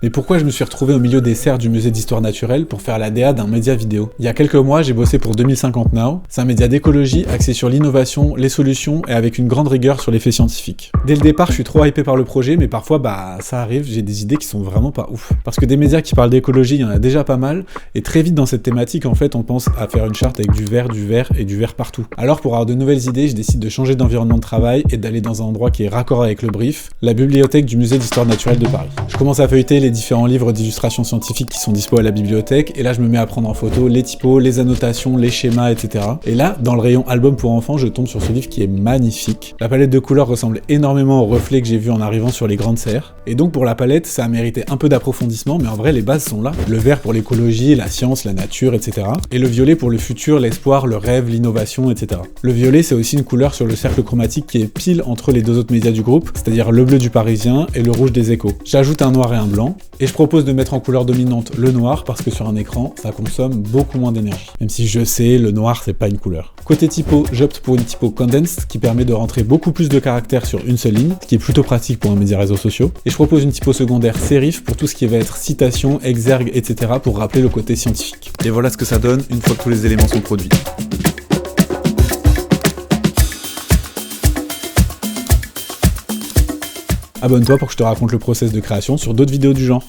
Mais pourquoi je me suis retrouvé au milieu des serres du musée d'histoire naturelle pour faire la DA d'un média vidéo? Il y a quelques mois, j'ai bossé pour 2050 Now. C'est un média d'écologie axé sur l'innovation, les solutions et avec une grande rigueur sur les faits scientifiques. Dès le départ, je suis trop hypé par le projet, mais parfois, ça arrive, j'ai des idées qui sont vraiment pas ouf. Parce que des médias qui parlent d'écologie, il y en a déjà pas mal, et très vite dans cette thématique, en fait, on pense à faire une charte avec du verre et du verre partout. Alors, pour avoir de nouvelles idées, je décide de changer d'environnement de travail et d'aller dans un endroit qui est raccord avec le brief, la bibliothèque du musée d'histoire naturelle de Paris. Je commence à feuilleter les différents livres d'illustration scientifique qui sont dispo à la bibliothèque, et là je me mets à prendre en photo les typos, les annotations, les schémas, etc. Et là, dans le rayon album pour enfants, je tombe sur ce livre qui est magnifique. La palette de couleurs ressemble énormément au reflet que j'ai vu en arrivant sur les grandes serres. Et donc pour la palette, ça a mérité un peu d'approfondissement, mais en vrai les bases sont là. Le vert pour l'écologie, la science, la nature, etc. Et le violet pour le futur, l'espoir, le rêve, l'innovation, etc. Le violet, c'est aussi une couleur sur le cercle chromatique qui est pile entre les deux autres médias du groupe, c'est-à-dire le bleu du Parisien et le rouge des Échos. J'ajoute un noir et un blanc, et je propose de mettre en couleur dominante le noir parce que sur un écran, ça consomme beaucoup moins d'énergie. Même si je sais, le noir c'est pas une couleur. Côté typo, j'opte pour une typo condensed qui permet de rentrer beaucoup plus de caractères sur une seule ligne, ce qui est plutôt pratique pour un média réseaux sociaux. Et je propose une typo secondaire serif pour tout ce qui va être citation, exergue, etc. pour rappeler le côté scientifique. Et voilà ce que ça donne une fois que tous les éléments sont produits. Abonne-toi pour que je te raconte le process de création sur d'autres vidéos du genre.